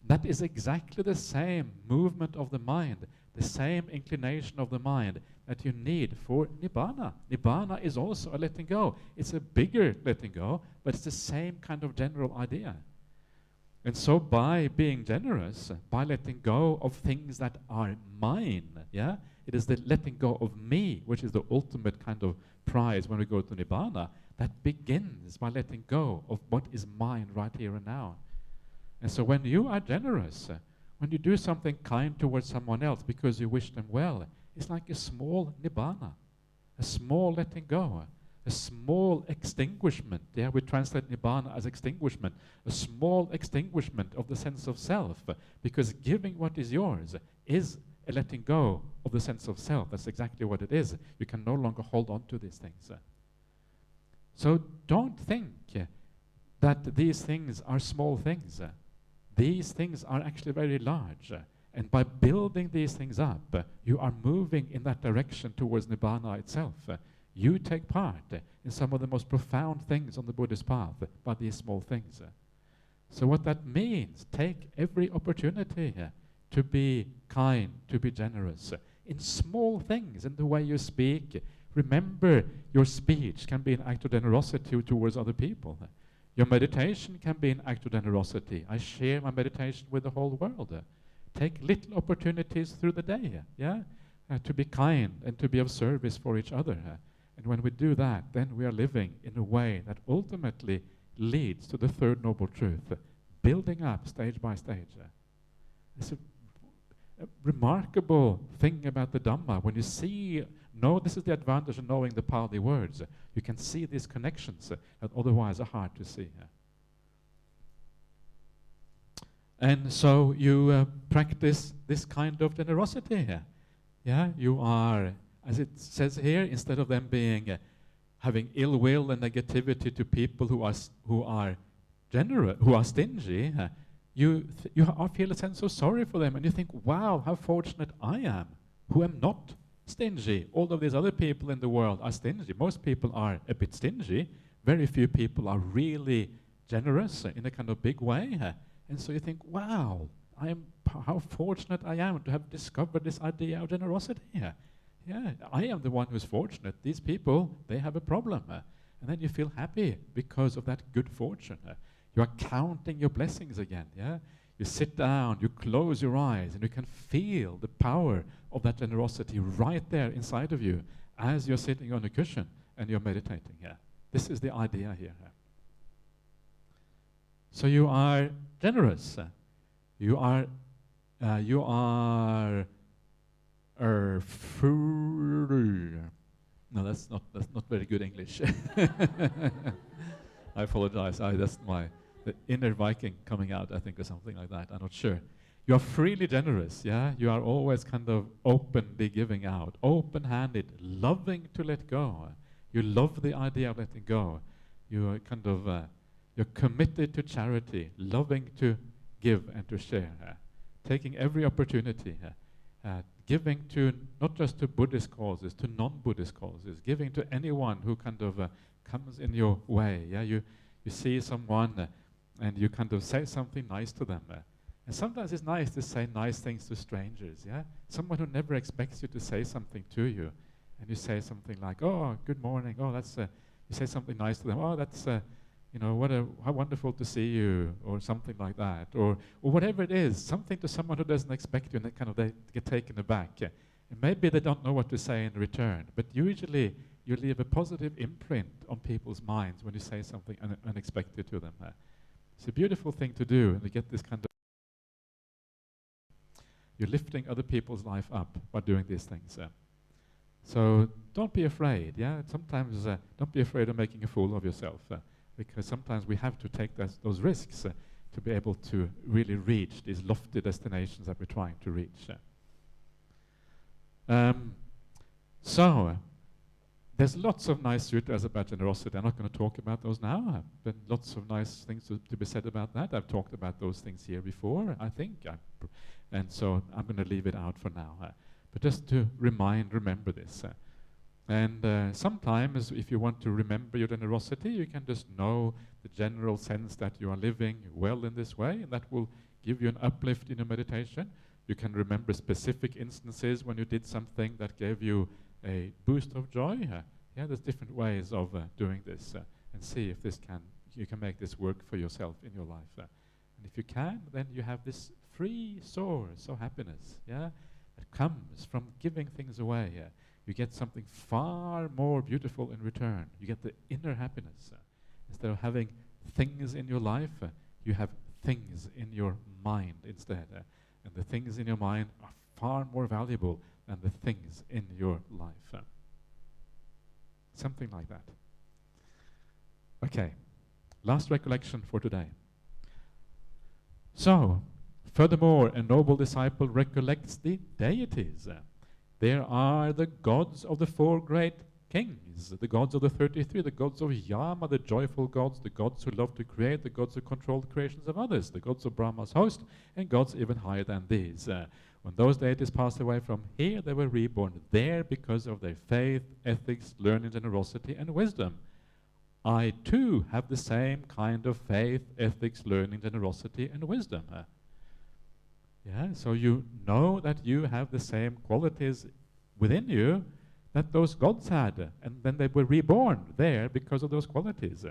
Speaker 1: That is exactly the same movement of the mind, the same inclination of the mind that you need for Nibbana. Nibbana is also a letting go. It's a bigger letting go, but it's the same kind of general idea. And so by being generous, by letting go of things that are mine, it is the letting go of me, which is the ultimate kind of prize when we go to Nibbana, that begins by letting go of what is mine right here and now. And so when you are generous, when you do something kind towards someone else because you wish them well, it's like a small Nibbana, a small letting go, a small extinguishment. We translate Nibbana as extinguishment, a small extinguishment of the sense of self, because giving what is yours is a letting go of the sense of self. That's exactly what it is. You can no longer hold on to these things. So don't think that these things are small things. These things are actually very large. And by building these things up, you are moving in that direction towards Nibbana itself. You take part in some of the most profound things on the Buddhist path by these small things. So what that means, take every opportunity to be kind, to be generous, in small things, in the way you speak. Remember, your speech can be an act of generosity towards other people. Your meditation can be an act of generosity. I share my meditation with the whole world. Take little opportunities through the day, to be kind and to be of service for each other. And when we do that, then we are living in a way that ultimately leads to the third noble truth, building up stage by stage. It's a remarkable thing about the Dhamma. When you see, this is the advantage of knowing the Pali words. You can see these connections that otherwise are hard to see. And so you practice this kind of generosity here. You are, as it says here, instead of them being having ill will and negativity to people who are generous, who are stingy, you feel a sense of sorry for them, and you think, wow, how fortunate I am, who am not stingy. All of these other people in the world are stingy. Most people are a bit stingy. Very few people are really generous in a kind of big way. And so you think, wow, how fortunate I am to have discovered this idea of generosity. I am the one who's fortunate. These people, they have a problem. And then you feel happy because of that good fortune. You are counting your blessings again. You sit down, you close your eyes, and you can feel the power of that generosity right there inside of you as you're sitting on a cushion and you're meditating. This is the idea here. So you are generous. You are no, that's not very good English. I apologize. That's the inner Viking coming out, I think, or something like that. I'm not sure. You are freely generous. You are always kind of openly giving out, open-handed, loving to let go. You love the idea of letting go. You are kind of you're committed to charity, loving to give and to share, taking every opportunity, giving to not just to Buddhist causes, to non-Buddhist causes, giving to anyone who kind of comes in your way. You see someone and you kind of say something nice to them. And sometimes it's nice to say nice things to strangers. Someone who never expects you to say something to you, and you say something like, "Oh, good morning." Oh, that's you say something nice to them. "Oh, that's how wonderful to see you," or something like that, or whatever it is, something to someone who doesn't expect you, and they get taken aback. And maybe they don't know what to say in return, but usually you leave a positive imprint on people's minds when you say something unexpected to them. It's a beautiful thing to do, and you get this kind of you're lifting other people's life up by doing these things. So don't be afraid. Sometimes don't be afraid of making a fool of yourself. Because sometimes we have to take those risks to be able to really reach these lofty destinations that we're trying to reach. So, there's lots of nice sutras about generosity. I'm not going to talk about those now, but lots of nice things to be said about that. I've talked about those things here before, I think. And so I'm going to leave it out for now. But just to remember this. And sometimes, if you want to remember your generosity, you can just know the general sense that you are living well in this way, and that will give you an uplift in your meditation. You can remember specific instances when you did something that gave you a boost of joy. There's different ways of doing this, and see if you can make this work for yourself in your life. And if you can, then you have this free source of happiness. That comes from giving things away. You get something far more beautiful in return. You get the inner happiness. Instead of having things in your life, you have things in your mind instead. And the things in your mind are far more valuable than the things in your life. Something like that. Okay, last recollection for today. So, furthermore, a noble disciple recollects the deities. There are the gods of the four great kings, the gods of the 33, the gods of Yama, the joyful gods, the gods who love to create, the gods who control the creations of others, the gods of Brahma's host, and gods even higher than these. When those deities passed away from here, they were reborn there because of their faith, ethics, learning, generosity, and wisdom. I too have the same kind of faith, ethics, learning, generosity, and wisdom. Yeah, so you know that you have the same qualities within you that those gods had, and then they were reborn there because of those qualities.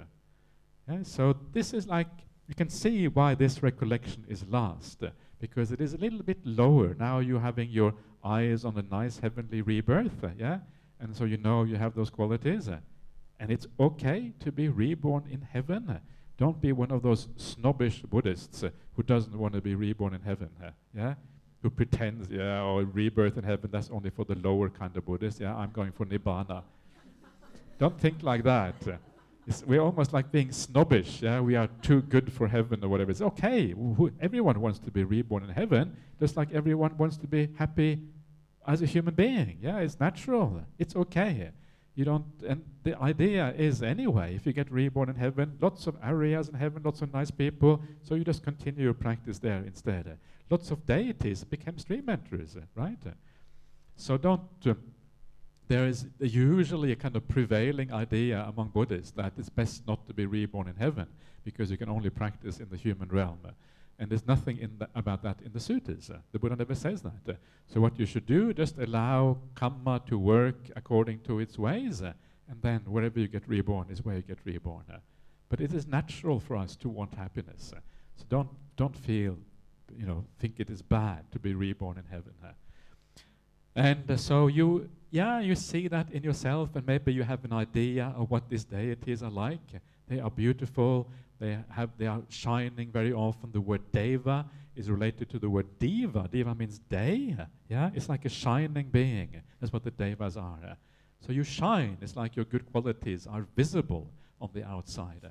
Speaker 1: Yeah, so this is like, you can see why this recollection is last, because it is a little bit lower. Now you're having your eyes on a nice heavenly rebirth, yeah? And so you know you have those qualities. And it's okay to be reborn in heaven. Don't be one of those snobbish Buddhists who doesn't want to be reborn in heaven, yeah? Who pretends, yeah, oh, rebirth in heaven, that's only for the lower kind of Buddhists. Yeah, I'm going for Nibbana. Don't think like that. We're almost like being snobbish. Yeah, we are too good for heaven or whatever. It's okay. Everyone wants to be reborn in heaven, just like everyone wants to be happy as a human being. Yeah, it's natural. It's okay. You don't, and the idea is anyway, if you get reborn in heaven, lots of areas in heaven, lots of nice people, so you just continue your practice there instead. Lots of deities become stream mentors, right? So don't, there is usually a kind of prevailing idea among Buddhists that it's best not to be reborn in heaven because you can only practice in the human realm. And there's nothing about that in the suttas. The Buddha never says that. So what you should do, just allow karma to work according to its ways, and then wherever you get reborn is where you get reborn. But it is natural for us to want happiness. So don't feel, think it is bad to be reborn in heaven. And so you see that in yourself, and maybe you have an idea of what these deities are like. They are beautiful. They are shining very often. The word deva is related to the word diva. Diva means day. Yeah, it's like a shining being. That's what the devas are. So you shine. It's like your good qualities are visible on the outside.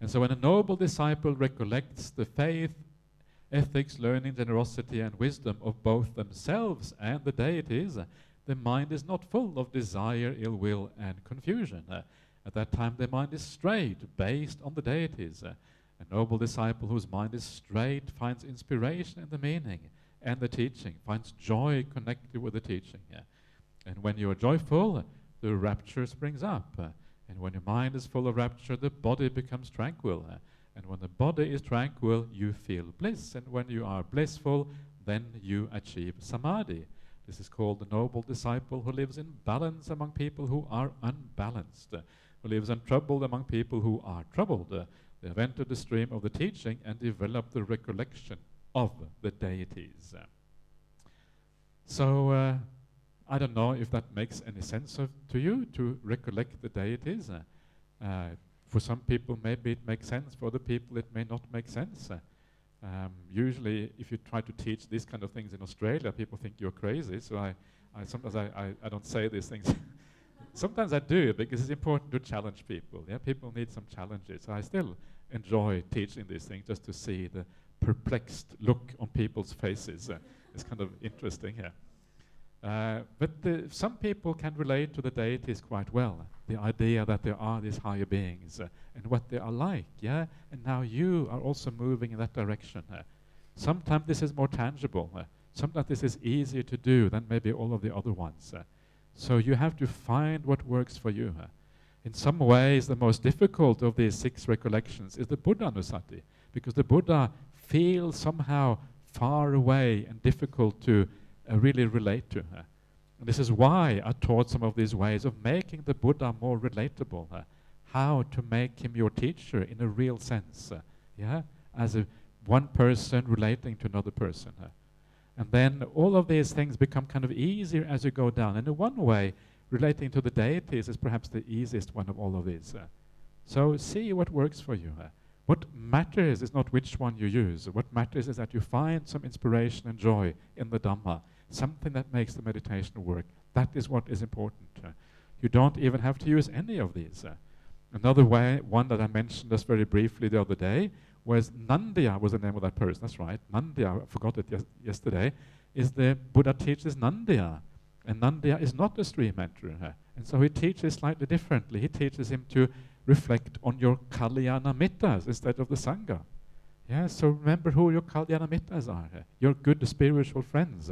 Speaker 1: And so when a noble disciple recollects the faith, ethics, learning, generosity, and wisdom of both themselves and the deities, the mind is not full of desire, ill will, and confusion. At that time, the mind is straight, based on the deities. A noble disciple whose mind is straight finds inspiration in the meaning and the teaching, finds joy connected with the teaching. And when you are joyful, the rapture springs up. And when your mind is full of rapture, the body becomes tranquil. And when the body is tranquil, you feel bliss. And when you are blissful, then you achieve samadhi. This is called the noble disciple who lives in balance among people who are unbalanced, who lives untroubled among people who are troubled. They have entered the stream of the teaching and developed the recollection of the deities. So I don't know if that makes any sense to you, to recollect the deities. For some people, maybe it makes sense. For other people, it may not make sense. Usually, if you try to teach these kind of things in Australia, people think you're crazy. So sometimes I don't say these things. Sometimes I do, because it's important to challenge people. Yeah, people need some challenges. So I still enjoy teaching these things just to see the perplexed look on people's faces. It's kind of interesting here. But some people can relate to the deities quite well. The idea that there are these higher beings and what they are like, yeah? And now you are also moving in that direction. Sometimes this is more tangible. Sometimes this is easier to do than maybe all of the other ones. So you have to find what works for you. In some ways, the most difficult of these 6 recollections is the Buddha-nusati, because the Buddha feels somehow far away and difficult to really relate to. And this is why I taught some of these ways of making the Buddha more relatable, how to make him your teacher in a real sense, yeah, as one person relating to another person. And then all of these things become kind of easier as you go down. And in one way, relating to the deities is perhaps the easiest one of all of these. So see what works for you. What matters is not which one you use. What matters is that you find some inspiration and joy in the Dhamma, something that makes the meditation work. That is what is important. You don't even have to use any of these. Another one that I mentioned just very briefly the other day was Nandya was the name of that person. That's right, Nandya, I forgot it yesterday, is the Buddha teaches Nandya. And Nandya is not a stream enterer. And so he teaches slightly differently. He teaches him to reflect on your Kalyana Mittas instead of the Sangha. Yeah, so remember who your Kalyana Mittas are. Your good spiritual friends.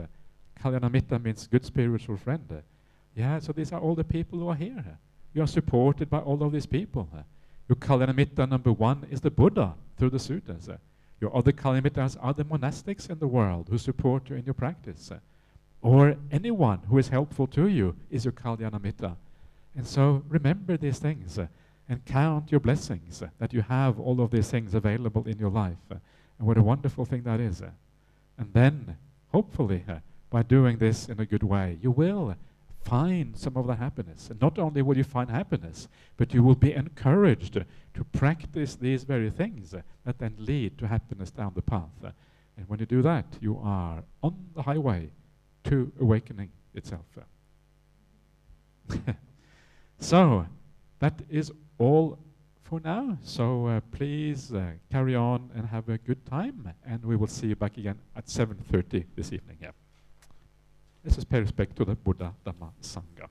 Speaker 1: Kalyana Mitta means good spiritual friend. Yeah, so these are all the people who are here. You are supported by all of these people. Your Kalyana Mitta number 1 is the Buddha through the suttas. Your other Kalyana Mittas are the monastics in the world who support you in your practice. Or anyone who is helpful to you is your Kalyana Mitta. And so remember these things and count your blessings that you have all of these things available in your life. And what a wonderful thing that is. And then, hopefully, by doing this in a good way, you will find some of the happiness. And not only will you find happiness, but you will be encouraged to practice these very things that then lead to happiness down the path. And when you do that, you are on the highway to awakening itself. So, that is all for now. So please carry on and have a good time, and we will see you back again at 7:30 this evening. Yeah. This is pay respect to the Buddha, Dhamma, Sangha.